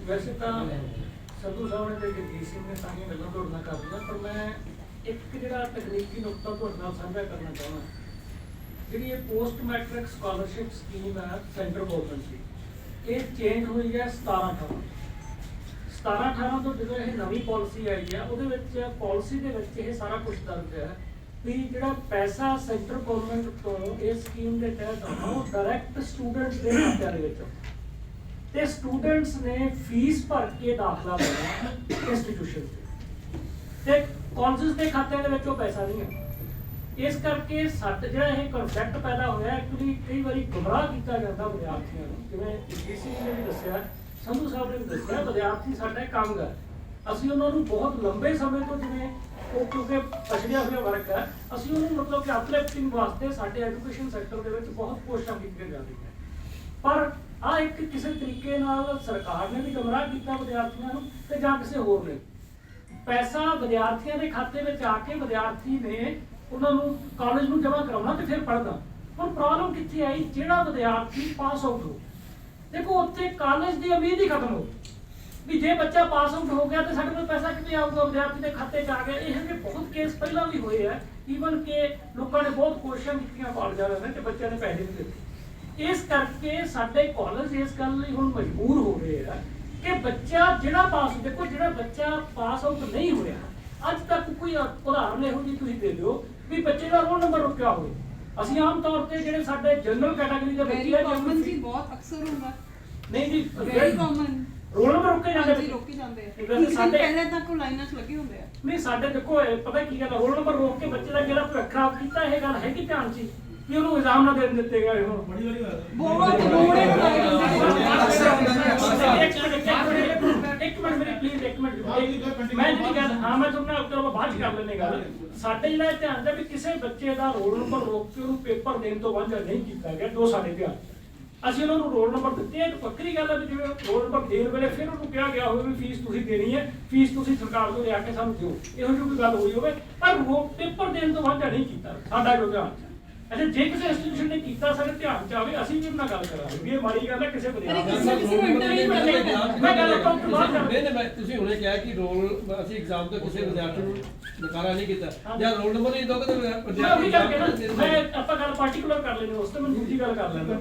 वैसे तो संधू साहब ने ते जगजीत सिंह ने सारियां गल्लां तुहाडे नाल कर लईआं, पर मैं एक जिहड़ा तकनीकी नुकता तुहाडे नाल साझा करना चाहुंदा। जिहड़ी ये पोस्ट मैट्रिक स्कॉलरशिप स्कीम है सेंट्रल गवर्नमेंट की, ये चेंज हुई है 17-18 तो जो ये नवी पॉलिसी आई है वो पॉलिसी के सारा कुछ दर्ज है भी जो पैसा सेंट्रल गवर्नमेंट तो इस स्कीम के तहत आना वो डायरैक्ट स्टूडेंट्स के खात्यां ते स्टूडेंट्स ने फीस भर के दाखला लेना इंस्टीट्यूशन से कॉलेज के खात्यां दे विच वो पैसा नहीं है। इस करके साडा जिहड़ा ये कॉन्सैप्ट पैदा होया एक्चुअली कई बार गुमराह किया जाता विद्यार्थियों को, जिवें जगजीत सिंह ने भी दस्सिया, संधू साहब ने भी दस्सिया, विद्यार्थी साडा एक अंग है। असीं उन्हां नूं बहुत लंबे समय तो जिवें वो क्योंकि पछड़िया हुआ वर्ग है, असीं उन्होंने मतलब कि अपलिफ्टिंग वास्ते साडे एजुकेशन सैक्टर दे विच बहुत कोशिशां कीतियां जांदियां, पर आ एक किसी तरीके नाल सरकार ने भी गुमराह किया विद्यार्थियों नूं ते जां किसी होर ने पैसा विद्यार्थियों के खाते में आके विद्यार्थी ने उन्होंने कॉलेज में जमा कराना तो फिर पढ़ना। हुण प्रॉब्लम कित्थे आई, जिहड़ा विद्यार्थी पास आउट हो, देखो उत्थे कॉलेज की उम्मीद ही खत्म हो भी जे बच्चा पास आउट हो गया तो साडे कोल पैसा कित्थे आऊगा, विद्यार्थी के खाते च आ गया। ये बहुत केस पहला भी होए है, ईवन के लोगों ने बहुत कोशिशां कीतियां कॉलेजां वालियां ने बच्चों ने पैसे नहीं दिते। इस करके साडे कॉलेज इस गल लई हुण मजबूर हो गए हैं कि बच्चा जिहड़ा पास, देखो जिहड़ा बच्चा पास आउट नहीं होया अज तक कोई उदाहरण इहो जी तुसीं दे दिओ भी बच्चे का रोल नंबर रुकिया होए। ਅਸੀਂ ਆਮ ਤੌਰ ਤੇ ਜਿਹੜੇ ਸਾਡੇ ਜਨਰਲ ਕੈਟਾਗਰੀ ਦੇ ਬੱਚੇ ਆ ਕਾਮਨ ਜੀ ਬਹੁਤ ਅਕਸਰ ਹੁੰਦਾ ਨਹੀਂ ਜੀ ਵੈਰੀ ਕਾਮਨ ਰੋਲ ਨੰਬਰ ਰੁਕੇ ਜਾਂਦੇ ਜੀ ਰੋਕੇ ਜਾਂਦੇ ਆ ਵੈਸੇ ਸਾਡੇ ਪਹਿਲੇ ਤੱਕ ਲਾਈਨਾਂ 'ਚ ਲੱਗੇ ਹੁੰਦੇ ਆ ਨਹੀਂ ਸਾਡੇ ਦੇਖੋ ਪਤਾ ਕੀ ਗੱਲ ਰੋਲ ਨੰਬਰ ਰੋਕ ਕੇ ਬੱਚੇ ਦਾ ਜਿਹੜਾ ਭਵਿੱਖ ਖਰਾਬ ਕੀਤਾ ਇਹ ਗੱਲ ਹੈ ਕਿ ਧਿਆਨ ਚ ਕਿ ਉਹਨੂੰ ਇਲਜ਼ਾਮ ਨਾ ਦੇਣ ਦਿੱਤੇ ਗਏ ਹੁਣ ਬੜੀ ਵਾਰੀ ਬਹੁਤ ਬੋੜੇ ਇੱਕ ਮਿੰਟ ਮੇਰੀ ਪਲੀਜ਼ ਇੱਕ ਮਿੰਟ ਮੈਂ ਜਿਹੜੀ ਗੱਲ ਹਾਂ ਮੈਂ ਤੁਹਾਨੂੰ ਉੱਤਰ ਬਾਅਦ ਚ ਕਰ ਲੈਣੇ ਗੱਲ ਸਾਡੇ ਜਿਹੜਾ ਧਿਆਨ ਦਾ ਵੀ ਕਿਸੇ ਬੱਚੇ ਦਾ ਰੋਲ ਨੰਬਰ ਰੋਕ ਕੇ ਉਹਨੂੰ ਪੇਪਰ ਦੇਣ ਤੋਂ ਵਾਂਝਾ ਨਹੀਂ ਕੀਤਾ ਗਿਆ ਜੋ ਸਾਡੇ ਧਿਆਨ ਅਸੀਂ ਉਹਨਾਂ ਨੂੰ ਰੋਲ ਨੰਬਰ ਦਿੱਤੇ ਇੱਕ ਵੱਖਰੀ ਗੱਲ ਹੈ ਵੀ ਜਿਵੇਂ ਰੋਲ ਨੰਬਰ ਦੇਣ ਵੇਲੇ ਫਿਰ ਉਹਨੂੰ ਕਿਹਾ ਗਿਆ ਹੋਵੇ ਵੀ ਫੀਸ ਤੁਸੀਂ ਦੇਣੀ ਹੈ ਫੀਸ ਤੁਸੀਂ ਸਰਕਾਰ ਤੋਂ ਲਿਆ ਕੇ ਸਾਨੂੰ ਦਿਓ ਇਹੋ ਜਿਹੀ ਕੋਈ ਗੱਲ ਹੋਈ ਹੋਵੇ ਪਰ ਪੇਪਰ ਦੇਣ ਤੋਂ ਵਾਂਝਾ ਨਹੀਂ ਕੀਤਾ ਸਾਡਾ ਜੋ ਧਿਆਨ अच्छा जे किसी इंस्टीट्यूशन ने कीता सारे ध्यान च आवे ਅਸੀਂ ਵੀ ਉਹਨਾਂ ਗੱਲ ਕਰਾਂਗੇ ਵੀ ਇਹ ਮਾੜੀ ਗੱਲ ਹੈ ਕਿਸੇ ਮੈਂ ਗੱਲ ਤੋਂ ਬਾਅਦ ਨਹੀਂ ਮੈਂ ਤੁਸੀਂ ਹੁਣੇ ਕਿਹਾ ਕਿ ਰੋਲ ਅਸੀਂ ਐਗਜ਼ਾਮ ਤੋਂ ਕਿਸੇ ਵਿਦਿਆਰਥੀ ਨੂੰ ਨਕਾਰਾ ਨਹੀਂ ਕੀਤਾ ਜਾਂ ਰੋਲ ਨੰਬਰ ਨਹੀਂ ਦੋਗੇ ਤਾਂ ਵਿਦਿਆਰਥੀ ਮੈਂ ਆਪਾਂ ਗੱਲ ਪਾਰਟਿਕੂਲਰ ਕਰ ਲੈਣੀ ਉਸ ਤੋਂ ਮੈਂ ਦੂਜੀ ਗੱਲ ਕਰ ਲੈਂਦਾ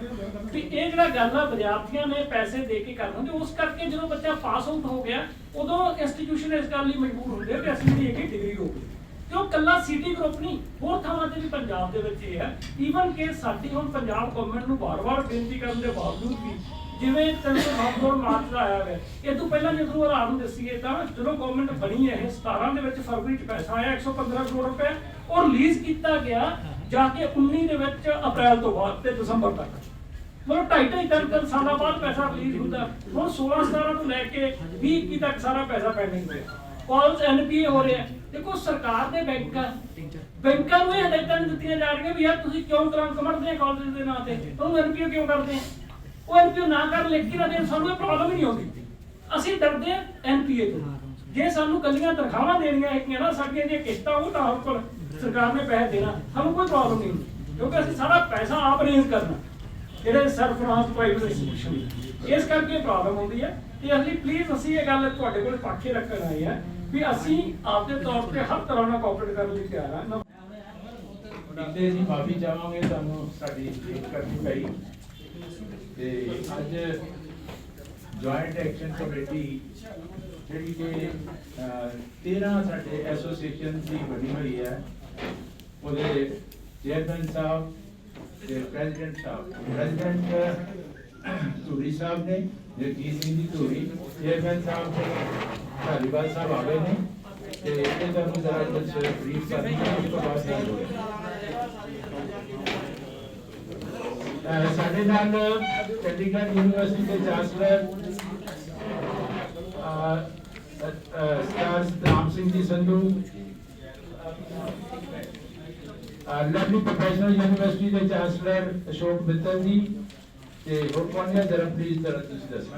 ਕਿ ਇਹ ਜਿਹੜਾ ਗੱਲ ਆ ਵਿਦਿਆਰਥੀਆਂ ਨੇ ਪੈਸੇ ਦੇ ਕੇ ਕਰਨਾ ਤੇ ਉਸ ਕਰਕੇ ਜਦੋਂ ਬੱਚਾ ਪਾਸ ਆਊਟ ਹੋ ਗਿਆ ਉਦੋਂ ਇੰਸਟੀਟਿਊਸ਼ਨ ਇਸ ਗੱਲ ਲਈ ਮਜਬੂਰ ਹੁੰਦੇ ਕਿ ਅਸੀਂ ਜਿਹੜੀ ਹੈਗੀ ਡਿਗਰੀ ਹੋ ਗਈ क्यों कला सिटी ग्रुप नहीं होर थावां ते भी पंजाब दे विच ये है ईवन के साडी हुण पंजाब गवर्नमेंट नूं बार-बार बेनती करन दे बावजूद भी जिवें 309 करोड़ मार्च दा आया है ये तो पहला जदों हराम नूं दस्सीए तां जदों गवर्नमेंट बनी है 17 दे विच फरवरी च पैसा आया 115 करोड़ रुपए और रिलीज किया गया जाके 19 दे विच अप्रैल तो बाद ते दिसंबर तक मतलब 2.5-3 साल बाद पैसा रिलीज हुंदा हुण 16-17 ਤੋਂ ਲੈ ਕੇ 20-21 तक सारा पैसा पेंडिंग है कॉलेज एनपीए हो रहे हैं देखो सरकार दे बैंकां ਨੂੰ ਇਹ ਹਦਾਇਤਾਂ ਦਿੱਤੀਆਂ ਜਾ ਰਹੀਆਂ ਵੀ ਯਾਰ ਤੁਸੀਂ ਕਿਉਂ ਕਲੰਕ ਮੜਦੇ ਆ ਕਾਲਜ ਦੇ ਨਾਂ ਤੇ ਤੁਹਾਨੂੰ ਐਨਪੀਓ ਕਿਉਂ ਕਰਦੇ ਆ ਉਹ ਐਨਪੀਓ ਨਾ ਕਰ ਲਿਖ ਨਾ ਦੇਣ ਸਾਨੂੰ ਇਹ ਪ੍ਰੋਬਲਮ ਹੀ ਨਹੀਂ ਆਉਂਦੀ ਅਸੀਂ ਡਰਦੇ ਆ ਐਨਪੀਏ ਤੋਂ ਜੇ ਸਾਨੂੰ ਕੱਲੀਆਂ ਤਨਖਾਹਾਂ ਦੇਣੀਆਂ ਹੈਗੀਆਂ ਨਾ ਸਾਡੀਆਂ ਦੀਆਂ ਕਿਸ਼ਤਾਂ ਉਹ ਤਾਂ ਉੱਪਰ ਸਰਕਾਰ ਨੇ ਪੈਸੇ ਦੇਣਾ ਸਾਨੂੰ ਕੋਈ ਪ੍ਰੋਬਲਮ ਨਹੀਂ ਕਿਉਂਕਿ ਅਸੀਂ ਸਾਰਾ ਪੈਸਾ ਆਪ ਅਰੇਂਜ ਕਰਨਾ ਜਿਹੜੇ ਸਰਫਰਾਜ਼ ਪ੍ਰਾਈਵੇਟ ਇੰਸਟੀਟਿਊਸ਼ਨ ਇਸ ਕਰਕੇ ਪ੍ਰੋਬਲਮ ਹੁੰਦੀ ਹੈ ਤੇ ਅਸੀਂ ਪਲੀਜ਼ ਅਸੀਂ ਇਹ ਗੱਲ ਤੁਹਾਡੇ ਕੋਲ ਪੱਖੇ ਰੱਖਣ ਆਏ ਆ ਵੀ ਅਸੀਂ ਆਪਦੇ ਤੌਰ ਤੇ ਹਰ ਤਰ੍ਹਾਂ ਨਾਲ ਕੋਆਪਰੇਟ ਕਰਨ ਲਈ ਤਿਆਰ ਹਾਂ ਤੇ ਅਸੀਂ ਮਾਫੀ ਚਾਹਾਂਗੇ ਤੁਹਾਨੂੰ ਸਾਡੀ ਲੇਟ ਕਰਨੀ ਪਈ ਤੇ ਅੱਜ ਜੁਆਇੰਟ ਐਕਸ਼ਨ ਕਮੇਟੀ ਜਿਹੜੀ ਕਿ 13 ਸਾਡੇ ਐਸੋਸੀਏਸ਼ਨ ਦੀ ਬਣੀ ਹੋਈ ਹੈ ਉਹਦੇ ਚੇਅਰਮੈਨ ਸਾਹਿਬ ਤੇ ਪ੍ਰੈਜ਼ੀਡੈਂਟ ਧੂਰੀ ਸਾਹਿਬ ਨੇ ਜਗਜੀਤ ਸਿੰਘ ਜੀ ਧੂਰੀ ਚੇਅਰਮੈਨ ਸਾਹਿਬ ਧਾਲੀਵਾਲ ਸਾਹਿਬ ਆ ਗਏ ਨੇ ਤੇ ਇਹ ਤੁਹਾਨੂੰ ਜ਼ਰਾ ਕੁਝ ਬਰੀਫ ਕਰਨੀ ਹੈ ਉਸ ਤੋਂ ਬਾਅਦ ਨਹੀਂ ਹੋਵੇਗਾ ਸਾਡੇ ਨਾਲ ਚੰਡੀਗੜ੍ਹ ਯੂਨੀਵਰਸਿਟੀ ਦੇ ਚਾਂਸਲਰ ਸਰਦਾਰ Satnam Singh ji Sandhu Lovely professional university ਦੇ ਚਾਂਸਲਰ ਅਸ਼ੋਕ ਮਿੱਤਲ ਜੀ ਤੇ ਹੋਰ ਕੌਣ ਹੈ ਜਰਾ ਪਲੀਜ਼ ਜਰਾ ਤੁਸੀਂ ਦੱਸੋ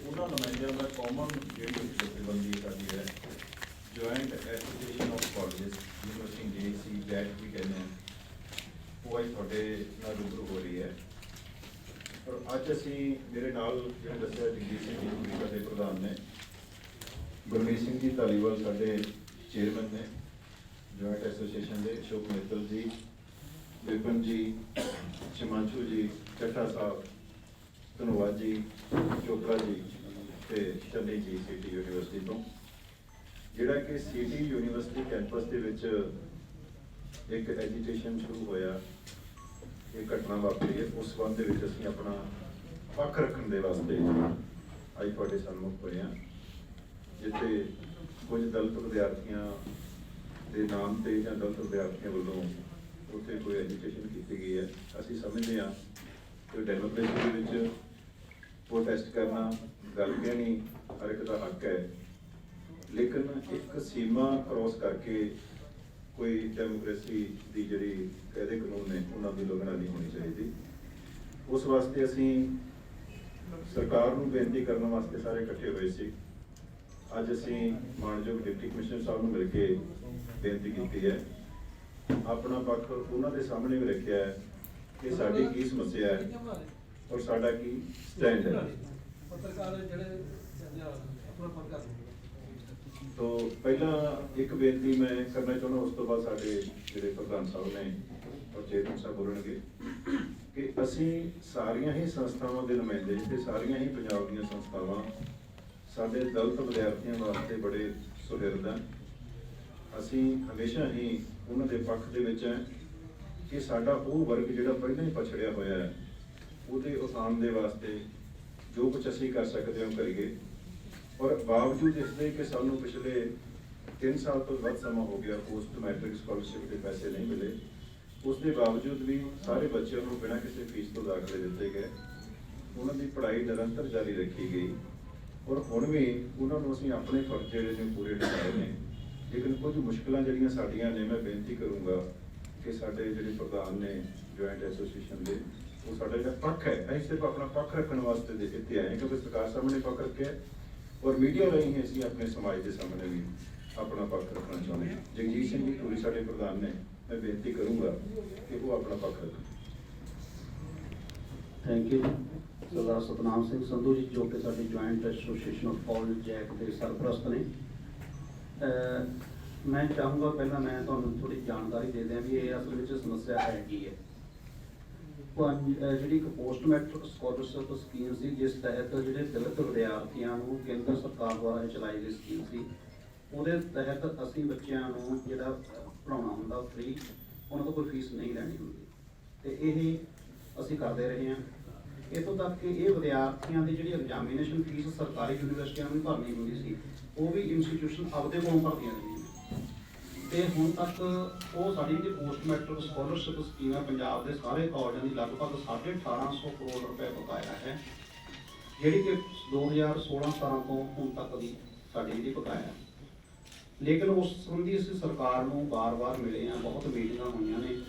ਉਹਨਾਂ ਨੁਮਾਇੰਦਿਆਂ ਦਾ ਕਾਮਨ ਜਿਹੜੀ ਜਥੇਬੰਦੀ ਸਾਡੀ ਹੈ joint association of colleges university ਜੇਸੀ ਜੈਟ ਵੀ ਕਹਿੰਦੇ ਹਾਂ, ਉਹ ਅੱਜ ਤੁਹਾਡੇ ਨਾਲ ਰੂਬਰੂ ਹੋ ਰਹੀ ਹੈ। ਔਰ ਅੱਜ ਅਸੀਂ ਮੇਰੇ ਨਾਲ ਜਿਹੜੇ ਦੱਸਿਆ ਜਗਜੀਤ ਸਿੰਘ ਜੀ ਸਾਡੇ ਪ੍ਰਧਾਨ ਨੇ, ਗੁਰਮੀਤ ਸਿੰਘ ਜੀ ਧਾਲੀਵਾਲ ਸਾਡੇ ਚੇਅਰਮੈਨ ਨੇ ਜੁਆਇੰਟ ਐਸੋਸੀਏਸ਼ਨ ਦੇ, ਅਸ਼ੋਕ ਮਿੱਤਲ ਜੀ, ਵਿਪਨ ਜੀ, ਸ਼ਮਾਂਸ਼ੂ ਜੀ, ਚੱਠਾ ਸਾਹਿਬ, ਧੰਨਵਾਦ ਜੀ, ਚੋਪੜਾ ਜੀ ਤੇ ਚੰਨੀ ਜੀ ਸਿਟੀ ਯੂਨੀਵਰਸਿਟੀ ਤੋਂ, ਜਿਹੜਾ ਕਿ ਸਿਟੀ ਯੂਨੀਵਰਸਿਟੀ ਕੈਂਪਸ ਦੇ ਵਿੱਚ ਇੱਕ ਐਜੀਟੇਸ਼ਨ ਸ਼ੁਰੂ ਹੋਇਆ, ਇਹ ਘਟਨਾ ਵਾਪਰੀ ਹੈ। ਉਸ ਸੰਬੰਧ ਦੇ ਵਿੱਚ ਅਸੀਂ ਆਪਣਾ ਪੱਖ ਰੱਖਣ ਦੇ ਵਾਸਤੇ ਅੱਜ ਤੁਹਾਡੇ ਸਨਮੁਖ ਹੋਏ ਹਾਂ, ਜਿੱਥੇ ਕੁਝ ਦਲਿਤ ਵਿਦਿਆਰਥੀਆਂ ਦੇ ਨਾਮ ਤੇ ਜਾਂ ਦਲਿਤ ਵਿਦਿਆਰਥੀਆਂ ਵੱਲੋਂ ਉੱਥੇ ਕੋਈ ਐਜੀਟੇਸ਼ਨ ਕੀਤੀ ਗਈ ਹੈ। ਅਸੀਂ ਸਮਝਦੇ ਹਾਂ ਕਿ ਡੈਮੋਕ੍ਰੇਸੀ ਦੇ ਵਿੱਚ ਪ੍ਰੋਟੈਸਟ ਕਰਨਾ, ਗੱਲ ਕਹਿਣੀ ਹਰ ਇੱਕ ਦਾ ਹੱਕ ਹੈ, ਲੇਕਿਨ ਇੱਕ ਸੀਮਾ ਕ੍ਰੋਸ ਕਰਕੇ ਕੋਈ ਡੈਮੋਕ੍ਰੇਸੀ ਦੀ ਜਿਹੜੀ ਕਾਇਦੇ ਕਾਨੂੰਨ ਨੇ ਉਹਨਾਂ ਦੀ ਉਲੰਘਣਾ ਨਹੀਂ ਹੋਣੀ ਚਾਹੀਦੀ। ਉਸ ਵਾਸਤੇ ਅਸੀਂ ਸਰਕਾਰ ਨੂੰ ਬੇਨਤੀ ਕਰਨ ਵਾਸਤੇ ਸਾਰੇ ਇਕੱਠੇ ਹੋਏ ਸੀ। ਅੱਜ ਅਸੀਂ ਮਾਨਯੋਗ ਡਿਪਟੀ ਕਮਿਸ਼ਨਰ ਸਾਹਿਬ ਨੂੰ ਮਿਲ ਕੇ ਬੇਨਤੀ ਕੀਤੀ ਹੈ, ਆਪਣਾ ਪੱਖ ਉਹਨਾਂ ਦੇ ਸਾਹਮਣੇ ਵੀ ਰੱਖਿਆ ਹੈ ਕਿ ਸਾਡੀ ਕੀ ਸਮੱਸਿਆ ਹੈ ਔਰ ਸਾਡਾ ਕੀ ਸਟੈਂਡ ਹੈ। ਪੱਤਰਕਾਰ ਜਿਹੜੇ ਆਪਣਾ ਪੱਕਾ ਤੋ ਪਹਿਲਾਂ ਇੱਕ ਬੇਨਤੀ ਮੈਂ ਕਰਨਾ ਚਾਹੁੰਦਾ, ਉਸ ਤੋਂ ਬਾਅਦ ਸਾਡੇ ਜਿਹੜੇ ਪ੍ਰਧਾਨ ਸਾਹਿਬ ਨੇ ਔਰ ਚੇਅਰਮੈਨ ਸਾਹਿਬ ਬੋਲਣਗੇ ਕਿ ਅਸੀਂ ਸਾਰੀਆਂ ਹੀ ਸੰਸਥਾਵਾਂ ਦੇ ਨੁਮਾਇੰਦੇ ਤੇ ਸਾਰੀਆਂ ਹੀ ਪੰਜਾਬ ਦੀਆਂ ਸੰਸਥਾਵਾਂ ਸਾਡੇ ਦਲਿਤ ਵਿਦਿਆਰਥੀਆਂ ਵਾਸਤੇ ਬੜੇ ਸੁਹਿਰਦ ਹਨ। ਅਸੀਂ ਹਮੇਸ਼ਾ ਹੀ ਉਹਨਾਂ ਦੇ ਪੱਖ ਦੇ ਵਿੱਚ ਹੈ ਕਿ ਸਾਡਾ ਉਹ ਵਰਗ ਜਿਹੜਾ ਪਹਿਲਾਂ ਹੀ ਪਛੜਿਆ ਹੋਇਆ ਹੈ, ਉਹਦੇ ਉਤਾਨ ਦੇ ਵਾਸਤੇ ਜੋ ਕੁਝ ਅਸੀਂ ਕਰ ਸਕਦੇ ਹਾਂ ਕਰੀਏ। ਔਰ ਬਾਵਜੂਦ ਇਸ ਦੇ ਕਿ ਸਾਨੂੰ ਪਿਛਲੇ 3 ਸਾਲ ਤੋਂ ਵੱਧ ਸਮਾਂ ਹੋ ਗਿਆ ਪੋਸਟ ਮੈਟ੍ਰਿਕ ਸਕਾਲਰਸ਼ਿਪ ਦੇ ਪੈਸੇ ਨਹੀਂ ਮਿਲੇ, ਉਸ ਦੇ ਬਾਵਜੂਦ ਵੀ ਸਾਰੇ ਬੱਚਿਆਂ ਨੂੰ ਬਿਨਾਂ ਕਿਸੇ ਫੀਸ ਤੋਂ ਦਾਖਲੇ ਦਿੱਤੇ ਗਏ, ਉਹਨਾਂ ਦੀ ਪੜ੍ਹਾਈ ਨਿਰੰਤਰ ਜਾਰੀ ਰੱਖੀ ਗਈ ਔਰ ਹੁਣ ਵੀ ਉਹਨਾਂ ਨੂੰ ਅਸੀਂ ਆਪਣੇ ਫਰਜ਼ ਜਿਹੜੇ ਨੇ ਪੂਰੇ ਨਿਭਾਏ ਨੇ। ਲੇਕਿਨ ਕੁਝ ਮੁਸ਼ਕਲਾਂ ਜਿਹੜੀਆਂ ਸਾਡੀਆਂ ਨੇ, ਮੈਂ ਬੇਨਤੀ ਕਰੂੰਗਾ ਕਿ ਸਾਡੇ ਜਿਹੜੇ ਪ੍ਰਧਾਨ ਨੇ ਜੁਆਇੰਟ ਐਸੋਸੀਏਸ਼ਨ ਦੇ, ਉਹ ਸਾਡਾ ਜਿਹੜਾ ਪੱਖ ਹੈ, ਅਸੀਂ ਸਿਰਫ ਆਪਣਾ ਪੱਖ ਰੱਖਣ ਵਾਸਤੇ ਦੇ ਇੱਥੇ ਆਏ ਕਿਉਂਕਿ ਸਰਕਾਰ ਸਾਹਮਣੇ ਪੱਖ ਰੱਖਿਆ ਔਰ ਮੀਡੀਆ ਰਾਹੀਂ ਹੀ ਅਸੀਂ ਆਪਣੇ ਸਮਾਜ ਦੇ ਸਾਹਮਣੇ ਵੀ ਆਪਣਾ ਪੱਖ ਰੱਖਣਾ ਚਾਹੁੰਦੇ ਹਾਂ। ਜਗਜੀਤ ਸਿੰਘ ਜੀ ਧੂਰੀ ਸਾਡੇ ਪ੍ਰਧਾਨ ਨੇ, ਮੈਂ ਬੇਨਤੀ ਕਰੂੰਗਾ ਕਿ ਉਹ ਆਪਣਾ ਪੱਖ ਰੱਖਣ। Thank you. ਸਰਦਾਰ ਸਤਨਾਮ ਸਿੰਘ ਸੰਧੂ ਜੀ ਜੋ ਕਿ ਸਾਡੀ joint association of college JAC ਦੇ ਸਰਪ੍ਰਸਤ ਨੇ। ਮੈਂ ਚਾਹੂੰਗਾ ਪਹਿਲਾਂ ਮੈਂ ਤੁਹਾਨੂੰ ਥੋੜੀ ਜਾਣਕਾਰੀ ਦੇ ਦਿਆਂ ਵੀ ਇਹ ਅਸਲ ਵਿੱਚ ਸਮੱਸਿਆ ਹੈ ਕੀ ਹੈ। ਜਿਹੜੀ ਇੱਕ ਪੋਸਟ ਮੈਟ੍ਰਿਕ ਸਕਾਲਰਸ਼ਿਪ ਸਕੀਮ ਸੀ, ਜਿਸ ਤਹਿਤ ਜਿਹੜੇ ਦਲਿਤ ਵਿਦਿਆਰਥੀਆਂ ਨੂੰ ਕੇਂਦਰ ਸਰਕਾਰ ਦੁਆਰਾ ਚਲਾਈ ਗਈ ਸਕੀਮ ਸੀ, ਉਹਦੇ ਤਹਿਤ ਅਸੀਂ ਬੱਚਿਆਂ ਨੂੰ ਜਿਹੜਾ ਪੜ੍ਹਾਉਣਾ ਹੁੰਦਾ ਫ੍ਰੀ, ਉਹਨਾਂ ਤੋਂ ਕੋਈ ਫੀਸ ਨਹੀਂ ਲੈਣੀ ਹੁੰਦੀ ਤੇ ਇਹ ਅਸੀਂ ਕਰਦੇ ਰਹੇ ਹਾਂ। ਇੱਥੋਂ ਤੱਕ ਕਿ ਇਹ ਵਿਦਿਆਰਥੀਆਂ ਦੀ ਜਿਹੜੀ ਐਗਜ਼ਾਮੀਨੇਸ਼ਨ ਫੀਸ ਸਰਕਾਰੀ ਯੂਨੀਵਰਸਿਟੀਆਂ ਨੂੰ ਭਰਨੀ ਹੁੰਦੀ ਸੀ, ਉਹ ਵੀ ਇੰਸਟੀਟਿਊਸ਼ਨ ਆਪਦੇ ਕੋਲੋਂ ਭਰਦੀਆਂ ਰਹੀਆਂ ਤੇ ਹੁਣ ਤੱਕ ਉਹ ਸਾਡੀ ਜਿਹੜੀ ਪੋਸਟ ਮੈਟ੍ਰਿਕ ਸਕਾਲਰਸ਼ਿਪ ਸਕੀਮ ਹੈ, ਪੰਜਾਬ ਦੇ ਸਾਰੇ ਕਾਲਜਾਂ ਦੀ ਲਗਭਗ 1850 ਕਰੋੜ ਰੁਪਏ ਬਕਾਇਆ ਹੈ, ਜਿਹੜੀ ਕਿ 2016-17 ਤੋਂ ਹੁਣ ਤੱਕ ਦੀ ਸਾਡੀ ਜਿਹੜੀ ਬਕਾਇਆ ਹੈ। ਲੇਕਿਨ ਉਸ ਸੰਬੰਧੀ ਅਸੀਂ ਸਰਕਾਰ ਨੂੰ ਵਾਰ-ਵਾਰ ਮਿਲੇ ਹਾਂ, ਬਹੁਤ ਮੀਟਿੰਗਾਂ ਹੋਈਆਂ ਨੇ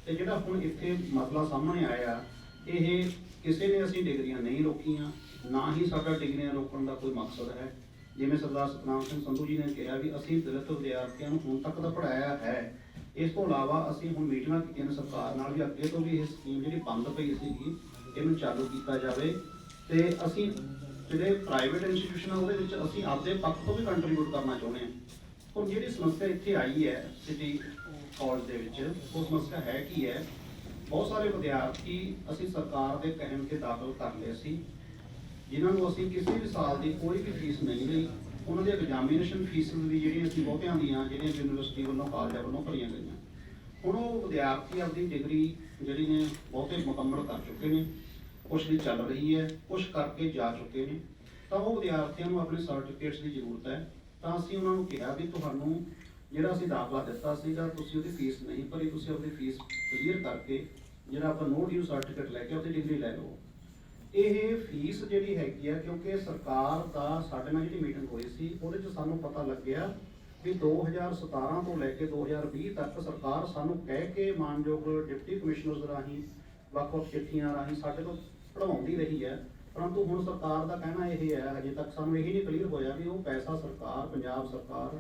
ਤੇ ਜਿਹੜਾ ਹੁਣ ਇੱਥੇ ਮਸਲਾ ਸਾਹਮਣੇ ਆਇਆ, ਇਹ ਕਿਸੇ ਨੇ ਅਸੀਂ ਡਿਗਰੀਆਂ ਨਹੀਂ ਰੋਕੀਆਂ, ਨਾ ਹੀ ਸਾਡਾ ਡਿਗਰੀਆਂ ਰੋਕਣ ਦਾ ਕੋਈ ਮਕਸਦ ਹੈ। ਜਿਵੇਂ ਸਰਦਾਰ ਸਤਨਾਮ ਸਿੰਘ ਸੰਧੂ ਜੀ ਨੇ ਕਿਹਾ ਵੀ ਅਸੀਂ ਦਲਿਤ ਵਿਦਿਆਰਥੀਆਂ ਨੂੰ ਹੁਣ ਤੱਕ ਤਾਂ ਪੜ੍ਹਾਇਆ ਹੈ। ਇਸ ਤੋਂ ਇਲਾਵਾ ਅਸੀਂ ਹੁਣ ਮੀਟਿੰਗਾਂ ਕੀਤੀਆਂ ਨੇ ਸਰਕਾਰ ਨਾਲ ਵੀ, ਅੱਗੇ ਤੋਂ ਵੀ ਇਹ ਸਕੀਮ ਜਿਹੜੀ ਬੰਦ ਪਈ ਸੀਗੀ ਇਹਨੂੰ ਚਾਲੂ ਕੀਤਾ ਜਾਵੇ ਤੇ ਅਸੀਂ ਜਿਹੜੇ ਪ੍ਰਾਈਵੇਟ ਇੰਸਟੀਟਿਊਸ਼ਨ ਆ ਉਹਦੇ ਵਿੱਚ ਅਸੀਂ ਆਪਦੇ ਪੱਖ ਤੋਂ ਵੀ ਕੰਟਰੀਬਿਊਟ ਕਰਨਾ ਚਾਹੁੰਦੇ ਹਾਂ। ਹੁਣ ਜਿਹੜੀ ਸਮੱਸਿਆ ਇੱਥੇ ਆਈ ਹੈ ਸਿਟੀ ਕਾਲਜ ਦੇ ਵਿੱਚ, ਉਹ ਸਮੱਸਿਆ ਹੈ ਕੀ ਹੈ? ਬਹੁਤ ਸਾਰੇ ਵਿਦਿਆਰਥੀ ਅਸੀਂ ਸਰਕਾਰ ਦੇ ਕਹਿਣ ਤੇ ਦਾਖਲ ਕਰ ਲਏ ਸੀ, ਜਿਨ੍ਹਾਂ ਨੂੰ ਅਸੀਂ ਕਿਸੇ ਵੀ ਸਾਲ ਦੀ ਕੋਈ ਵੀ ਫੀਸ ਨਹੀਂ ਲਈ। ਉਹਨਾਂ ਦੀ ਐਗਜ਼ਾਮੀਨੇਸ਼ਨ ਫੀਸ ਵੀ ਜਿਹੜੀਆਂ ਅਸੀਂ ਬਹੁਤਿਆਂ ਦੀਆਂ ਜਿਹੜੀਆਂ ਯੂਨੀਵਰਸਿਟੀ ਵੱਲੋਂ ਕਾਲਜਾਂ ਵੱਲੋਂ ਭਰੀਆਂ ਗਈਆਂ, ਹੁਣ ਉਹ ਵਿਦਿਆਰਥੀ ਆਪਣੀ ਡਿਗਰੀ ਜਿਹੜੀ ਨੇ ਬਹੁਤੇ ਮੁਕੰਮਲ ਕਰ ਚੁੱਕੇ ਨੇ, ਕੁਛ ਦੀ ਚੱਲ ਰਹੀ ਹੈ, ਕੁਛ ਕਰਕੇ ਜਾ ਚੁੱਕੇ ਨੇ। ਤਾਂ ਉਹ ਵਿਦਿਆਰਥੀਆਂ ਨੂੰ ਆਪਣੇ ਸਰਟੀਫਿਕੇਟਸ ਦੀ ਜ਼ਰੂਰਤ ਹੈ। ਤਾਂ ਅਸੀਂ ਉਹਨਾਂ ਨੂੰ ਕਿਹਾ ਵੀ ਤੁਹਾਨੂੰ ਜਿਹੜਾ ਅਸੀਂ ਦਾਖਲਾ ਦਿੱਤਾ ਸੀਗਾ, ਤੁਸੀਂ ਉਹਦੀ ਫੀਸ ਨਹੀਂ ਭਰੀ, ਤੁਸੀਂ ਆਪਣੀ ਫੀਸ ਕਲੀਅਰ ਕਰਕੇ ਜਿਹੜਾ ਆਪਾਂ ਨੋ ਡਿਊ ਸਰਟੀਫਿਕੇਟ ਲੈ ਕੇ ਉਹਦੀ ਡਿਗਰੀ ਲੈ ਲਓ। ਇਹ ਫੀਸ ਜਿਹੜੀ ਹੈਗੀ ਆ, ਕਿਉਂਕਿ ਸਰਕਾਰ ਦਾ ਸਾਡੇ ਨਾਲ ਜਿਹੜੀ ਮੀਟਿੰਗ ਹੋਈ ਸੀ ਉਹਦੇ 'ਚ ਸਾਨੂੰ ਪਤਾ ਲੱਗਿਆ ਵੀ 2017 ਤੋਂ ਲੈ ਕੇ 2020 ਤੱਕ ਸਰਕਾਰ ਸਾਨੂੰ ਕਹਿ ਕੇ ਮਾਨਯੋਗ ਡਿਪਟੀ ਕਮਿਸ਼ਨਰਸ ਰਾਹੀਂ ਵੱਖ-ਵੱਖ ਚਿੱਠੀਆਂ ਰਾਹੀਂ ਸਾਡੇ ਤੋਂ ਪੜ੍ਹਾਉਂਦੀ ਰਹੀ ਹੈ, परंतु हुण सरकार का कहना यह है, अजे तक सानू यही नहीं क्लीयर होया भी वो पैसा सरकार पंजाब सरकार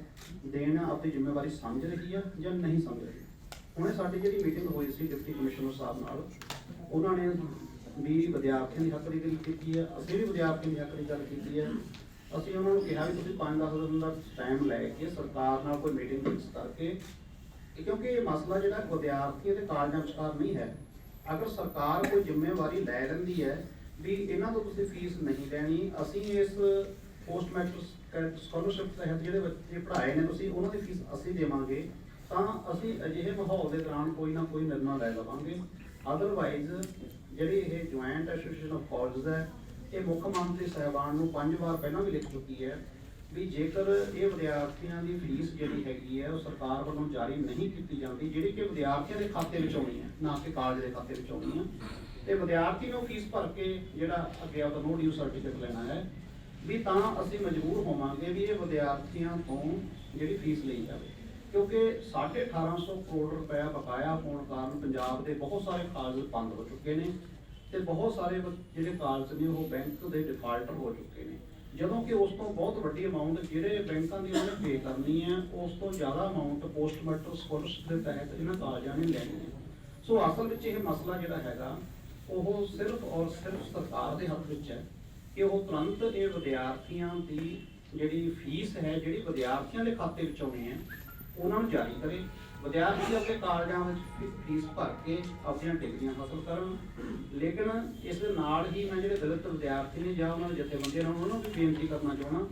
देना अपनी जिम्मेवारी समझ रही है या नहीं समझ रही। हुणे साडी जिहड़ी मीटिंग हुई सी डिप्टी कमिश्नर साहब नाल, उन्होंने भी विद्यार्थियों की हक की गल की है, असीं भी विद्यार्थियों की हक की गल की है। ਅਸੀਂ ਉਹਨਾਂ ਨੂੰ ਕਿਹਾ ਵੀ ਤੁਸੀਂ 5-10 ਦਿਨ ਦਾ ਟਾਈਮ ਲੈ ਕੇ ਸਰਕਾਰ ਨਾਲ ਕੋਈ ਮੀਟਿੰਗ ਫਿਕਸ ਕਰਕੇ, ਕਿਉਂਕਿ ਇਹ ਮਸਲਾ ਜਿਹੜਾ ਵਿਦਿਆਰਥੀਆਂ ਤੇ ਕਾਲਜਾਂ ਵਿਚਕਾਰ ਨਹੀਂ ਹੈ। ਅਗਰ ਸਰਕਾਰ ਕੋਈ ਜ਼ਿੰਮੇਵਾਰੀ ਲੈ ਲੈਂਦੀ ਹੈ ਵੀ ਇਹਨਾਂ ਤੋਂ ਤੁਸੀਂ ਫੀਸ ਨਹੀਂ ਲੈਣੀ, ਅਸੀਂ ਇਸ ਪੋਸਟ ਮੈਟ੍ਰਿਕ ਸਕਾਲਰਸ਼ਿਪ ਤਹਿਤ ਜਿਹੜੇ ਬੱਚੇ ਪੜ੍ਹਾਏ ਨੇ ਤੁਸੀਂ ਉਹਨਾਂ ਦੀ ਫੀਸ ਅਸੀਂ ਦੇਵਾਂਗੇ, ਤਾਂ ਅਸੀਂ ਅਜਿਹੇ ਮਾਹੌਲ ਦੇ ਦੌਰਾਨ ਕੋਈ ਨਾ ਕੋਈ ਨਿਰਣਾ ਲੈ ਲਵਾਂਗੇ। ਅਦਰਵਾਈਜ਼ ਜਿਹੜੀ ਇਹ ਜੁਆਇੰਟ ਐਸੋਸੀਏਸ਼ਨ ਆਫ ਕਾਲਜਸ ਹੈ, ਇਹ ਮੁੱਖ ਮੰਤਰੀ ਸਾਹਿਬਾਨ ਨੂੰ 5 ਵਾਰ ਪਹਿਲਾਂ ਵੀ ਲਿਖ ਚੁੱਕੀ ਹੈ ਵੀ ਜੇਕਰ ਇਹ ਵਿਦਿਆਰਥੀਆਂ ਦੀ ਫੀਸ ਜਿਹੜੀ ਹੈਗੀ ਹੈ ਉਹ ਸਰਕਾਰ ਵੱਲੋਂ ਜਾਰੀ ਨਹੀਂ ਕੀਤੀ ਜਾਂਦੀ, ਜਿਹੜੀ ਕਿ ਵਿਦਿਆਰਥੀਆਂ ਦੇ ਖਾਤੇ ਵਿੱਚ ਆਉਣੀ ਹੈ, ਨਾ ਕਿ ਕਾਲਜ ਦੇ ਖਾਤੇ ਵਿੱਚ ਆਉਣੀ ਹੈ, ਤੇ ਵਿਦਿਆਰਥੀ ਨੂੰ ਫੀਸ ਭਰ ਕੇ ਜਿਹੜਾ ਅੱਗੇ ਆਪਦਾ ਨੋ ਡਿਊ ਸਰਟੀਫਿਕੇਟ ਲੈਣਾ ਹੈ, ਵੀ ਤਾਂ ਅਸੀਂ ਮਜਬੂਰ ਹੋਵਾਂਗੇ ਵੀ ਇਹ ਵਿਦਿਆਰਥੀਆਂ ਤੋਂ ਜਿਹੜੀ ਫੀਸ ਲਈ ਜਾਵੇ। ਕਿਉਂਕਿ 1850 ਕਰੋੜ ਰੁਪਇਆ ਬਕਾਇਆ ਹੋਣ ਕਾਰਨ ਪੰਜਾਬ ਦੇ ਬਹੁਤ ਸਾਰੇ ਕਾਲਜ ਬੰਦ ਹੋ ਚੁੱਕੇ ਨੇ ਤੇ ਬਹੁਤ ਸਾਰੇ ਜਿਹੜੇ ਕਾਲਜ ਨੇ ਉਹ ਬੈਂਕ ਦੇ ਡਿਫਾਲਟਰ ਹੋ ਚੁੱਕੇ ਨੇ, ਜਦੋਂ ਕਿ ਉਸ ਤੋਂ ਬਹੁਤ ਵੱਡੀ ਅਮਾਉਂਟ ਜਿਹੜੇ ਬੈਂਕਾਂ ਦੀ ਉਹਨੇ ਪੇ ਕਰਨੀ ਹੈ, ਉਸ ਤੋਂ ਜ਼ਿਆਦਾ ਅਮਾਉਂਟ ਪੋਸਟ ਮੈਟ੍ਰਿਕ ਸਕਾਲਰਸ਼ਿਪ ਦੇ ਤਹਿਤ ਇਹਨਾਂ ਕਾਲਜਾਂ ਨੇ ਲੈਣੀ ਹੈ। ਸੋ ਅਸਲ ਵਿੱਚ ਇਹ ਮਸਲਾ ਜਿਹੜਾ ਹੈਗਾ ਉਹ ਸਿਰਫ ਔਰ ਸਿਰਫ ਸਰਕਾਰ ਦੇ ਹੱਥ ਵਿੱਚ ਹੈ ਕਿ ਉਹ ਤੁਰੰਤ ਇਹ ਵਿਦਿਆਰਥੀਆਂ ਦੀ ਜਿਹੜੀ ਫੀਸ ਹੈ, ਜਿਹੜੀ ਵਿਦਿਆਰਥੀਆਂ ਦੇ ਖਾਤੇ ਵਿੱਚ ਆਉਣੀ ਹੈ, ਉਹਨਾਂ ਨੂੰ ਜਾਰੀ ਕਰੇ। ਵਿਦਿਆਰਥੀ ਆਪਣੇ ਕਾਲਜਾਂ ਵਿੱਚ ਫੀਸ ਭਰ ਕੇ ਆਪਣੀਆਂ ਡਿਗਰੀਆਂ ਹਾਸਲ ਕਰਨ। ਲੇਕਿਨ ਇਸ ਦੇ ਨਾਲ ਹੀ ਮੈਂ ਜਿਹੜੇ ਦਲਿਤ ਵਿਦਿਆਰਥੀ ਨੇ ਜਾਂ ਉਹਨਾਂ ਦੇ ਜਥੇਬੰਦੀਆਂ ਨੇ ਉਹਨਾਂ ਨੂੰ ਵੀ ਬੇਨਤੀ ਕਰਨਾ ਚਾਹੁੰਦਾ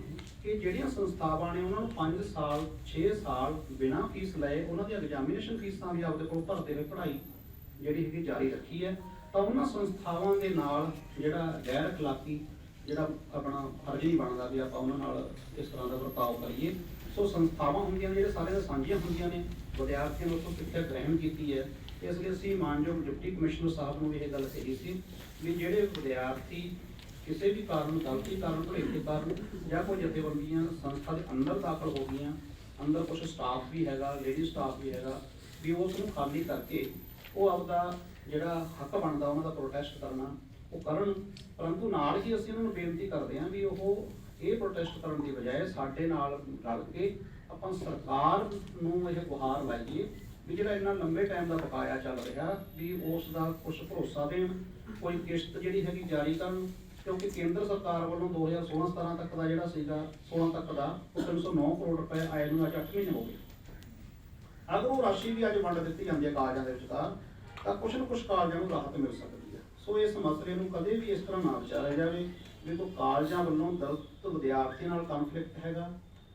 ਕਿ ਜਿਹੜੀਆਂ ਸੰਸਥਾਵਾਂ ਨੇ ਉਹਨਾਂ ਨੂੰ 5 ਸਾਲ 6 ਸਾਲ ਬਿਨਾਂ ਫੀਸ ਲਏ ਉਹਨਾਂ ਦੀ ਐਗਜ਼ਾਮੀਨੇਸ਼ਨ ਫੀਸਾਂ ਵੀ ਆਪਦੇ ਕੋਲ ਭਰਦੇ ਹੋਏ ਪੜ੍ਹਾਈ ਜਿਹੜੀ ਹੈਗੀ ਜਾਰੀ ਰੱਖੀ ਹੈ, ਤਾਂ ਉਹਨਾਂ ਸੰਸਥਾਵਾਂ ਦੇ ਨਾਲ ਜਿਹੜਾ ਗੈਰ ਅਖਲਾਕੀ ਜਿਹੜਾ ਆਪਣਾ ਫਰਜ਼ ਨਹੀਂ ਬਣਦਾ ਵੀ ਆਪਾਂ ਉਹਨਾਂ ਨਾਲ ਇਸ ਤਰ੍ਹਾਂ ਦਾ ਵਰਤਾਓ ਕਰੀਏ। ਸੋ ਸੰਸਥਾਵਾਂ ਹੁੰਦੀਆਂ ਨੇ ਜਿਹੜੇ ਸਾਰਿਆਂ ਦੀਆਂ ਸਾਂਝੀਆਂ ਹੁੰਦੀਆਂ ਨੇ, ਵਿਦਿਆਰਥੀਆਂ ਨੂੰ ਉੱਥੋਂ ਸਿੱਖਿਆ ਗ੍ਰਹਿਣ ਕੀਤੀ ਹੈ। ਇਸ ਲਈ ਅਸੀਂ ਮਾਨਯੋਗ ਡਿਪਟੀ ਕਮਿਸ਼ਨਰ ਸਾਹਿਬ ਨੂੰ ਇਹ ਗੱਲ ਕਹੀ ਸੀ ਵੀ ਜਿਹੜੇ ਵਿਦਿਆਰਥੀ ਕਿਸੇ ਵੀ ਕਾਰਨ, ਗਲਤੀ ਕਾਰਨ, ਭੁਲੇਖੇ ਕਾਰਨ ਜਾਂ ਕੋਈ ਜਥੇਬੰਦੀਆਂ ਸੰਸਥਾ ਦੇ ਅੰਦਰ ਦਾਖਲ ਹੋ ਗਈਆਂ, ਅੰਦਰ ਕੁਝ ਸਟਾਫ ਵੀ ਹੈਗਾ, ਲੇਡੀ ਸਟਾਫ ਵੀ ਹੈਗਾ, ਵੀ ਉਸ ਨੂੰ ਖਾਲੀ ਕਰਕੇ ਉਹ ਆਪਦਾ ਜਿਹੜਾ ਹੱਕ ਬਣਦਾ ਉਹਨਾਂ ਦਾ ਪ੍ਰੋਟੈਸਟ ਕਰਨਾ ਉਹ ਕਰਨ। ਪਰੰਤੂ ਨਾਲ ਹੀ ਅਸੀਂ ਉਹਨਾਂ ਨੂੰ ਬੇਨਤੀ ਕਰਦੇ ਹਾਂ ਵੀ ਉਹ ਇਹ ਪ੍ਰੋਟੈਸਟ ਕਰਨ ਦੀ ਬਜਾਏ ਸਾਡੇ ਨਾਲ ਰਲ ਕੇ ਆਪਾਂ ਸਰਕਾਰ ਨੂੰ ਇਹ ਗੁਹਾਰ ਲਾਈਏ ਵੀ ਜਿਹੜਾ ਇੰਨਾ ਲੰਬੇ ਟਾਈਮ ਦਾ ਬਕਾਇਆ ਚੱਲ ਰਿਹਾ ਵੀ ਉਸ ਦਾ ਕੁਝ ਭਰੋਸਾ ਦੇਣ, ਕੋਈ ਕਿਸ਼ਤ ਜਿਹੜੀ ਹੈਗੀ ਜਾਰੀ ਕਰਨ। ਕਿਉਂਕਿ ਕੇਂਦਰ ਸਰਕਾਰ ਵੱਲੋਂ 2016-17 ਤੱਕ ਦਾ ਜਿਹੜਾ ਸੀਗਾ 16 ਤੱਕ ਦਾ ਉਹ 309 ਕਰੋੜ ਰੁਪਏ ਆਏ ਨੂੰ ਅੱਜ 8 ਮਹੀਨੇ ਹੋ ਗਏ। ਅਗਰ ਉਹ ਰਾਸ਼ੀ ਵੀ ਅੱਜ ਵੰਡ ਦਿੱਤੀ ਜਾਂਦੀ ਹੈ ਕਾਲਜਾਂ ਦੇ ਵਿਚਕਾਰ, ਤਾਂ ਕੁਛ ਨਾ ਕੁਛ ਕਾਲਜਾਂ ਨੂੰ ਰਾਹਤ ਮਿਲ ਸਕਦੀ ਹੈ। ਸੋ ਇਸ ਮਸਲੇ ਨੂੰ ਕਦੇ ਵੀ ਇਸ ਤਰ੍ਹਾਂ ਨਾ ਵਿਚਾਰਿਆ ਜਾਵੇ ਵੀ ਕੋਈ ਕਾਲਜਾਂ ਵੱਲੋਂ ਦਲਿਤ ਵਿਦਿਆਰਥੀਆਂ ਨਾਲ ਕੰਫਲਿਕਟ ਹੈਗਾ,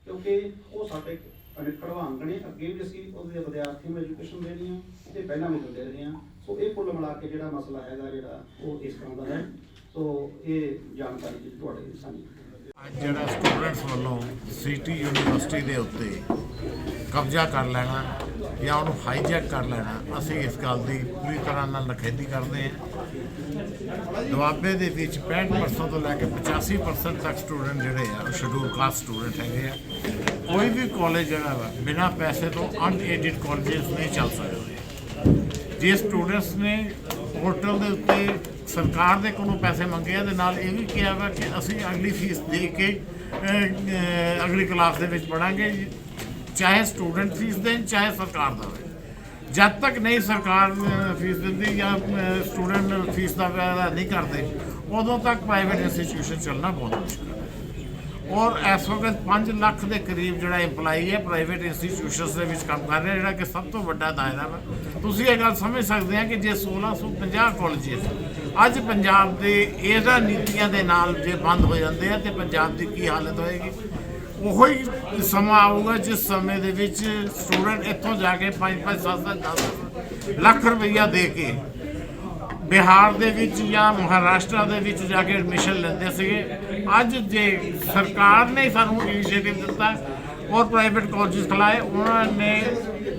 ਕਿਉਂਕਿ ਉਹ ਸਾਡੇ ਅਨਿੱਖੜਵਾਂਗ ਨੇ, ਅੱਗੇ ਵੀ ਅਸੀਂ ਉਹਦੇ ਵਿਦਿਆਰਥੀਆਂ ਨੂੰ ਐਜੂਕੇਸ਼ਨ ਦੇਣੀ ਆ ਤੇ ਪਹਿਲਾਂ ਵੀ ਦਿੰਦੇ ਰਹੇ ਹਾਂ। ਸੋ ਇਹ ਕੁੱਲ ਮਿਲਾ ਕੇ ਜਿਹੜਾ ਮਸਲਾ ਹੈਗਾ ਜਿਹੜਾ ਉਹ ਇਸ ਤਰ੍ਹਾਂ ਦਾ ਹੈ। ਸੋ ਇਹ ਜਾਣਕਾਰੀ ਜਿਹੜੀ ਤੁਹਾਡੇ ਸਾਹਮਣੇ ਅੱਜ ਜਿਹੜਾ ਸਟੂਡੈਂਟਸ ਵੱਲੋਂ ਸਿਟੀ ਯੂਨੀਵਰਸਿਟੀ ਦੇ ਉੱਤੇ ਕਬਜ਼ਾ ਕਰ ਲੈਣਾ ਜਾਂ ਉਹਨੂੰ ਹਾਈਜੈਕ ਕਰ ਲੈਣਾ, ਅਸੀਂ ਇਸ ਗੱਲ ਦੀ ਪੂਰੀ ਤਰ੍ਹਾਂ ਨਾਲ ਨਿਖੇਧੀ ਕਰਦੇ ਹਾਂ। ਦੁਆਬੇ ਦੇ ਵਿੱਚ 65% ਤੋਂ ਲੈ ਕੇ 85% ਤੱਕ ਸਟੂਡੈਂਟ ਜਿਹੜੇ ਆ ਉਹ ਸ਼ਡਿਊਲ ਕਾਸਟ ਸਟੂਡੈਂਟ ਹੈਗੇ ਆ। ਕੋਈ ਵੀ ਕਾਲਜ ਜਿਹੜਾ ਵਾ ਬਿਨਾਂ ਪੈਸੇ ਤੋਂ ਅਨਏਡਿਡ ਕਾਲਜਸ ਨਹੀਂ ਚੱਲ ਸਕਦੇ। ਜੇ ਸਟੂਡੈਂਟਸ ਨੇ ਪੋਰਟਲ ਦੇ ਉੱਤੇ ਸਰਕਾਰ ਦੇ ਕੋਲੋਂ ਪੈਸੇ ਮੰਗੇ ਆ ਤੇ ਨਾਲ ਇਹ ਵੀ ਕਿਹਾ ਵਾ ਕਿ ਅਸੀਂ ਅਗਲੀ ਫੀਸ ਦੇ ਕੇ ਅਗਲੀ ਕਲਾਸ ਦੇ ਵਿੱਚ ਪੜਾਂਗੇ, ਚਾਹੇ ਸਟੂਡੈਂਟ ਫੀਸ ਦੇਣ ਚਾਹੇ ਸਰਕਾਰ ਦੇਵੇ। ਜਦ ਤੱਕ ਨਹੀਂ ਸਰਕਾਰ ਫੀਸ ਦਿੰਦੀ ਜਾਂ ਸਟੂਡੈਂਟ ਫੀਸ ਦਾ ਵਾਅਦਾ ਨਹੀਂ ਕਰਦੇ, ਉਦੋਂ ਤੱਕ ਪ੍ਰਾਈਵੇਟ ਇੰਸਟੀਟਿਊਸ਼ਨ ਚੱਲਣਾ ਬਹੁਤ ਮੁਸ਼ਕਿਲ ਹੈ। ਔਰ ਇਸ ਵਕਤ 5 ਲੱਖ ਦੇ ਕਰੀਬ ਜਿਹੜਾ ਇੰਪਲਾਈ ਹੈ ਪ੍ਰਾਈਵੇਟ ਇੰਸਟੀਟਿਊਸ਼ਨਸ ਦੇ ਵਿੱਚ ਕੰਮ ਕਰ ਰਿਹਾ, ਜਿਹੜਾ ਕਿ ਸਭ ਤੋਂ ਵੱਡਾ ਦਾਇਰਾ ਵਾ। ਤੁਸੀਂ ਇਹ ਗੱਲ ਸਮਝ ਸਕਦੇ ਆ ਕਿ ਜੇ 1650 ਕਾਲਜਸ ਅੱਜ ਪੰਜਾਬ ਦੇ ਇਹਨਾਂ ਨੀਤੀਆਂ ਦੇ ਨਾਲ ਜੇ ਬੰਦ ਹੋ ਜਾਂਦੇ ਆ ਤੇ ਪੰਜਾਬ ਦੀ ਕੀ ਹਾਲਤ ਹੋਏਗੀ। ਉਹੋ ਹੀ ਸਮਾਂ ਆਊਗਾ ਜਿਸ ਸਮੇਂ ਦੇ ਵਿੱਚ ਸਟੂਡੈਂਟ ਇੱਥੋਂ ਜਾ ਕੇ 5-5 7-10 ਲੱਖ ਰੁਪਈਆ ਦੇ ਕੇ ਬਿਹਾਰ ਦੇ ਵਿੱਚ ਜਾਂ ਮਹਾਰਾਸ਼ਟਰ ਦੇ ਵਿੱਚ ਜਾ ਕੇ ਐਡਮਿਸ਼ਨ ਲੈਂਦੇ ਸੀਗੇ। ਅੱਜ ਜੇ ਸਰਕਾਰ ਨੇ ਸਾਨੂੰ ਇਨੀਸ਼ੀਏਟਿਵ ਦਿੱਤਾ ਔਰ ਪ੍ਰਾਈਵੇਟ ਕਾਲਜਸ ਖੁੱਲ੍ਹਾਏ, ਉਹਨਾਂ ਨੇ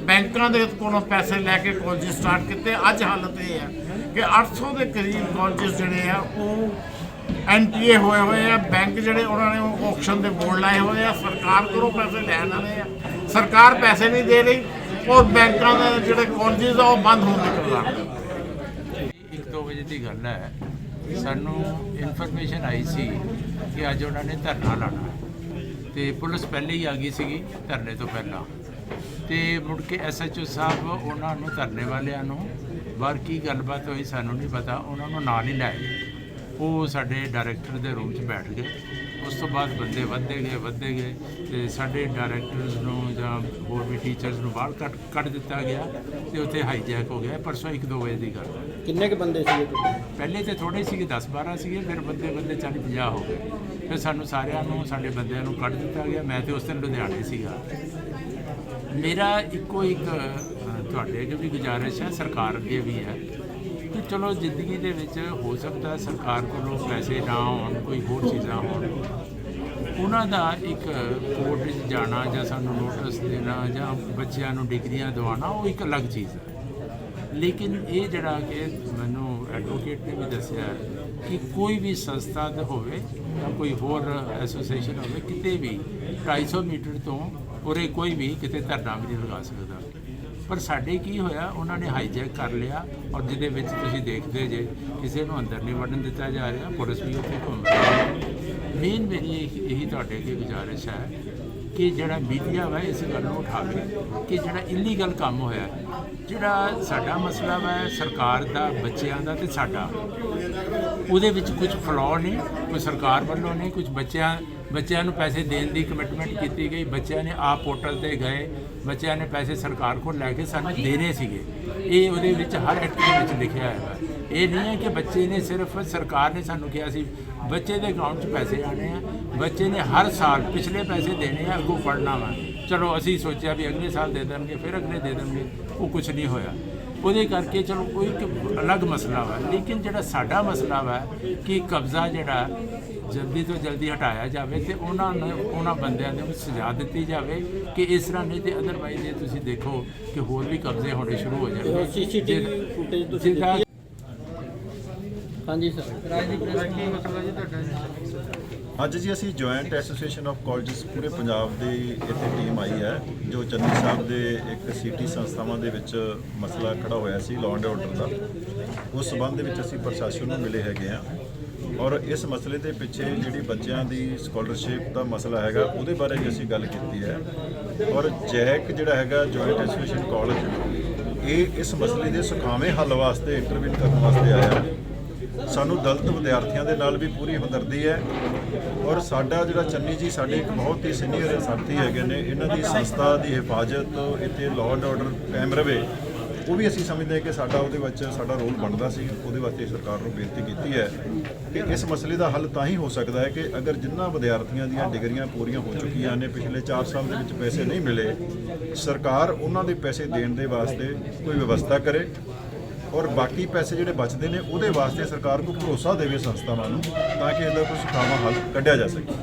ਬੈਂਕਾਂ ਦੇ ਕੋਲੋਂ ਪੈਸੇ ਲੈ ਕੇ ਕਾਲਜ ਸਟਾਰਟ ਕੀਤੇ। ਅੱਜ ਹਾਲਤ ਇਹ ਹੈ ਕਿ 800 ਦੇ ਕਰੀਬ ਕਾਲਜਸ ਜਿਹੜੇ ਆ ਉਹ NPA ਹੋਏ ਆ। ਬੈਂਕ ਜਿਹੜੇ ਉਹਨਾਂ ਨੇ ਆਕਸ਼ਨ ਦੇ ਬੋਰਡ ਲਾਏ ਹੋਏ ਆ, ਸਰਕਾਰ ਕੋਲੋਂ ਪੈਸੇ ਲੈਣ ਵਾਲੇ ਆ, ਸਰਕਾਰ ਪੈਸੇ ਨਹੀਂ ਦੇ ਰਹੀ ਔਰ ਬੈਂਕਾਂ ਦੇ ਜਿਹੜੇ ਕਾਲਜਸ ਆ ਉਹ ਬੰਦ ਹੋਣ ਦੇ ਕਗਾਰ। 1-2 ਵਜੇ ਦੀ ਗੱਲ ਹੈ ਸਾਨੂੰ ਇਨਫੋਰਮੇਸ਼ਨ ਆਈ ਸੀ ਕਿ ਅੱਜ ਉਹਨਾਂ ਨੇ ਧਰਨਾ ਲਾਣਾ ਤੇ ਪੁਲਿਸ ਪਹਿਲੇ ਹੀ ਆ ਗਈ ਸੀਗੀ ਧਰਨੇ ਤੋਂ ਪਹਿਲਾਂ ਤੇ ਮੁੜ ਕੇ ਐਸਐਚਓ ਸਾਹਿਬ ਉਹਨਾਂ ਨੂੰ ਧਰਨੇ ਵਾਲਿਆਂ ਨੂੰ ਬਾਹਰ ਕੀ ਗੱਲਬਾਤ ਹੋਈ ਸਾਨੂੰ ਨਹੀਂ ਪਤਾ, ਉਹਨਾਂ ਨੂੰ ਨਾਲ ਹੀ ਲੈ ਗਏ। ਉਹ ਸਾਡੇ ਡਾਇਰੈਕਟਰ ਦੇ ਰੂਮ 'ਚ ਬੈਠ ਗਏ। ਉਸ ਤੋਂ ਬਾਅਦ ਬੰਦੇ ਵੱਧਦੇ ਗਏ ਤੇ ਸਾਡੇ ਡਾਇਰੈਕਟਰਸ ਨੂੰ ਜਾਂ ਹੋਰ ਵੀ ਟੀਚਰਸ ਨੂੰ ਬਾਹਰ ਕੱਢ ਦਿੱਤਾ ਗਿਆ ਤੇ ਉੱਥੇ ਹਾਈਜੈਕ ਹੋ ਗਿਆ। ਪਰਸੋਂ 1-2 ਵਜੇ ਦੀ ਗੱਲ ਹੈ। ਕਿੰਨੇ ਕੁ ਬੰਦੇ ਸੀਗੇ ਤੁਸੀਂ? ਪਹਿਲੇ ਤੇ ਥੋੜੇ ਸੀਗੇ, 10-12 ਸੀਗੇ, ਫਿਰ ਬੰਦੇ 40-50 ਹੋ ਗਏ। ਫਿਰ ਸਾਨੂੰ ਸਾਰਿਆਂ ਨੂੰ ਸਾਡੇ ਬੰਦਿਆਂ ਨੂੰ ਕੱਢ ਦਿੱਤਾ ਗਿਆ। ਮੈਂ ਤੇ ਉਸ ਦਿਨ ਲੁਧਿਆਣੇ ਸੀਗਾ। ਮੇਰਾ ਇੱਕੋ ਇੱਕ ਤੁਹਾਡੇ ਅੱਗੇ ਵੀ ਗੁਜ਼ਾਰਿਸ਼ ਹੈ, ਸਰਕਾਰ ਅੱਗੇ ਵੀ ਹੈ ਕਿ ਚਲੋ ਜ਼ਿੰਦਗੀ ਦੇ ਵਿੱਚ ਹੋ ਸਕਦਾ ਸਰਕਾਰ ਕੋਲੋਂ ਪੈਸੇ ਨਾ ਹੋਣ, ਕੋਈ ਹੋਰ ਚੀਜ਼ਾਂ ਹੋਣ, ਉਹਨਾਂ ਦਾ ਇੱਕ ਕੋਰਟ 'ਚ ਜਾਣਾ ਜਾਂ ਸਾਨੂੰ ਨੋਟਿਸ ਦੇਣਾ ਜਾਂ ਬੱਚਿਆਂ ਨੂੰ ਡਿਗਰੀਆਂ ਦਿਵਾਉਣਾ ਉਹ ਇੱਕ ਅਲੱਗ ਚੀਜ਼ ਹੈ। ਲੇਕਿਨ ਇਹ ਜਿਹੜਾ ਕਿ ਮੈਨੂੰ ਐਡਵੋਕੇਟ ਨੇ ਵੀ ਦੱਸਿਆ ਕਿ ਕੋਈ ਵੀ ਸੰਸਥਾ ਹੋਵੇ ਜਾਂ ਕੋਈ ਹੋਰ ਐਸੋਸੀਏਸ਼ਨ ਹੋਵੇ, ਕਿਤੇ ਵੀ 250 ਮੀਟਰ ਤੋਂ ਉਰੇ ਕੋਈ ਵੀ ਕਿਤੇ ਧਰਨਾ ਵੀ ਨਹੀਂ ਲਗਾ ਸਕਦਾ। ਪਰ ਸਾਡੇ ਕੀ ਹੋਇਆ, ਉਹਨਾਂ ਨੇ ਹਾਈਜੈਕ ਕਰ ਲਿਆ ਔਰ ਜਿਹਦੇ ਵਿੱਚ ਤੁਸੀਂ ਦੇਖਦੇ ਜੇ ਕਿਸੇ ਨੂੰ ਅੰਦਰ ਨਹੀਂ ਵੜਨ ਦਿੱਤਾ ਜਾ ਰਿਹਾ, ਪੁਲਿਸ ਵੀ ਉੱਥੇ ਘੁੰਮ ਰਹੀ ਹੈ। ਮੇਨ ਮੇਰੀ ਇਹੀ ਤੁਹਾਡੇ ਅੱਗੇ ਗੁਜ਼ਾਰਿਸ਼ ਹੈ ਕਿ ਜਿਹੜਾ ਮੀਡੀਆ ਵਾ ਇਸ ਗੱਲ ਨੂੰ ਉਠਾਵੇ ਕਿ ਜਿਹੜਾ ਇਲੀਗਲ ਕੰਮ ਹੋਇਆ, ਜਿਹੜਾ ਸਾਡਾ ਮਸਲਾ ਵਾ ਸਰਕਾਰ ਦਾ, ਬੱਚਿਆਂ ਦਾ ਤੇ ਸਾਡਾ, ਉਹਦੇ ਵਿੱਚ ਕੁਝ ਫਲੋ ਨਹੀਂ, ਕੋਈ ਸਰਕਾਰ ਵੱਲੋਂ ਨਹੀਂ, ਕੁਝ ਬੱਚਿਆਂ ਨੂੰ ਪੈਸੇ ਦੇਣ ਦੀ ਕਮਿਟਮੈਂਟ ਕੀਤੀ ਗਈ। ਬੱਚਿਆਂ ਨੇ ਆਪ ਪੋਰਟਲ ਤੇ ਗਏ, ਬੱਚਿਆਂ ਨੇ ਪੈਸੇ ਸਰਕਾਰ ਕੋਲ ਲੈ ਕੇ ਸਾਨੂੰ ਦੇਣੇ ਸੀਗੇ। ਇਹ ਉਹਦੇ ਵਿੱਚ ਹਰ ਐਕਟ ਦੇ ਵਿੱਚ ਲਿਖਿਆ ਹੈ। ਇਹ ਨਹੀਂ ਹੈ ਕਿ ਬੱਚੇ ਨੇ ਸਿਰਫ ਸਰਕਾਰ ਨੇ ਸਾਨੂੰ ਕਿਹਾ ਸੀ ਬੱਚੇ ਦੇ ਅਕਾਊਂਟ 'ਚ ਪੈਸੇ ਆਣੇ ਆ, ਬੱਚੇ ਨੇ ਹਰ ਸਾਲ ਪਿਛਲੇ ਪੈਸੇ ਦੇਣੇ ਆ, ਅੱਗੋਂ ਪੜ੍ਹਨਾ ਵਾ। ਚਲੋ ਅਸੀਂ ਸੋਚਿਆ ਵੀ ਅਗਲੇ ਸਾਲ ਦੇ ਦੇਣਗੇ, ਫਿਰ ਅਗਲੇ ਦੇ ਦੇਣਗੇ, ਉਹ ਕੁਝ ਨਹੀਂ ਹੋਇਆ। ਉਹਦੇ ਕਰਕੇ ਚਲੋ ਕੋਈ ਇੱਕ ਅਲੱਗ ਮਸਲਾ ਵਾ। ਲੇਕਿਨ ਜਿਹੜਾ ਸਾਡਾ ਮਸਲਾ ਵਾ ਕਿ ਕਬਜ਼ਾ ਜਿਹੜਾ ਜਲਦੀ ਤੋਂ ਜਲਦੀ ਹਟਾਇਆ ਜਾਵੇ ਤੇ ਉਹਨਾਂ ਬੰਦਿਆਂ ਨੂੰ ਸਜ਼ਾ ਦਿੱਤੀ ਜਾਵੇ ਕਿ ਇਸ ਤਰ੍ਹਾਂ ਨਹੀਂ ਤੇ ਅਦਰਵਾਈਜ਼ ਇਹ ਤੁਸੀਂ ਦੇਖੋ ਕਿ ਹੋਰ ਵੀ ਕਬਜ਼ੇ ਹੋਣੇ ਸ਼ੁਰੂ ਹੋ ਜਾਣਗੇ। ਸੀਸੀਟੀਵੀ ਫੁਟੇਜ ਤੁਸੀਂ ਜਿੱਦਾਂ ਦੇਖੀ? ਹਾਂਜੀ ਸਰ। ਰਾਜਦੀਪ ਜੀ ਕੀ ਮਸਲਾ ਜੀ ਤੁਹਾਡਾ? ਅੱਜ ਜੀ ਅਸੀਂ ਜੁਆਇੰਟ ਐਸੋਸੀਏਸ਼ਨ ਆਫ ਕਾਲਜਸ ਪੂਰੇ ਪੰਜਾਬ ਦੀ ਇੱਥੇ ਟੀਮ ਆਈ ਹੈ ਜੋ ਚੰਨੀ ਸਾਹਿਬ ਦੇ ਇੱਕ ਸਿਟੀ ਸੰਸਥਾਵਾਂ ਦੇ ਵਿੱਚ ਮਸਲਾ ਖੜਾ ਹੋਇਆ ਸੀ ਲਾਅ ਐਂਡ ਆਰਡਰ ਦਾ। ਉਸ ਸਬੰਧ ਦੇ ਵਿੱਚ ਅਸੀਂ ਪ੍ਰਸ਼ਾਸਨ ਨੂੰ ਮਿਲੇ ਹੈਗੇ ਆ ਔਰ ਇਸ ਮਸਲੇ ਦੇ ਪਿੱਛੇ ਜਿਹੜੀ ਬੱਚਿਆਂ ਦੀ ਸਕਾਲਰਸ਼ਿਪ ਦਾ ਮਸਲਾ ਹੈਗਾ ਉਹਦੇ ਬਾਰੇ ਵੀ ਅਸੀਂ ਗੱਲ ਕੀਤੀ ਹੈ। ਔਰ ਜੈਕ ਜਿਹੜਾ ਹੈਗਾ ਜੁਆਇੰਟ ਐਸੋਸੀਏਸ਼ਨ ਕਾਲਜ, ਇਹ ਇਸ ਮਸਲੇ ਦੇ ਸੁਖਾਵੇਂ ਹੱਲ ਵਾਸਤੇ ਇੰਟਰਵਿਊ ਕਰਨ ਵਾਸਤੇ ਆਇਆ। ਸਾਨੂੰ ਦਲਿਤ ਵਿਦਿਆਰਥੀਆਂ ਦੇ ਨਾਲ ਵੀ ਪੂਰੀ ਹਮਦਰਦੀ ਹੈ ਔਰ ਸਾਡਾ ਜਿਹੜਾ ਚੰਨੀ ਜੀ ਸਾਡੇ ਇੱਕ ਬਹੁਤ ਹੀ ਸੀਨੀਅਰ ਸਾਥੀ ਹੈਗੇ ਨੇ, ਇਹਨਾਂ ਦੀ ਸੰਸਥਾ ਦੀ ਹਿਫਾਜ਼ਤ, ਇੱਥੇ ਲਾਅ ਐਂਡ ਆਰਡਰ ਕਾਇਮ ਰਵੇ, ਉਹ ਵੀ ਅਸੀਂ ਸਮਝਦੇ ਹਾਂ ਕਿ ਸਾਡਾ ਉਹਦੇ ਵਿੱਚ ਸਾਡਾ ਰੋਲ ਬਣਦਾ ਸੀ। ਉਹਦੇ ਵਾਸਤੇ ਸਰਕਾਰ ਨੂੰ ਬੇਨਤੀ ਕੀਤੀ ਹੈ ਕਿ ਇਸ ਮਸਲੇ ਦਾ ਹੱਲ ਤਾਂ ਹੀ ਹੋ ਸਕਦਾ ਹੈ ਕਿ ਅਗਰ ਜਿਨ੍ਹਾਂ ਵਿਦਿਆਰਥੀਆਂ ਦੀਆਂ ਡਿਗਰੀਆਂ ਪੂਰੀਆਂ ਹੋ ਚੁੱਕੀਆਂ ਨੇ, ਪਿਛਲੇ 4 ਸਾਲ ਦੇ ਵਿੱਚ ਪੈਸੇ ਨਹੀਂ ਮਿਲੇ, ਸਰਕਾਰ ਉਹਨਾਂ ਦੇ ਪੈਸੇ ਦੇਣ ਦੇ ਵਾਸਤੇ ਕੋਈ ਵਿਵਸਥਾ ਕਰੇ ਔਰ ਬਾਕੀ ਪੈਸੇ ਜਿਹੜੇ ਬਚਦੇ ਨੇ ਉਹਦੇ ਵਾਸਤੇ ਸਰਕਾਰ ਨੂੰ ਭਰੋਸਾ ਦੇਵੇ ਸੰਸਥਾਵਾਂ ਨੂੰ, ਤਾਂ ਕਿ ਇਹਦਾ ਕੋਈ ਸੁਖਾਵਾਂ ਹੱਲ ਕੱਢਿਆ ਜਾ ਸਕੇ।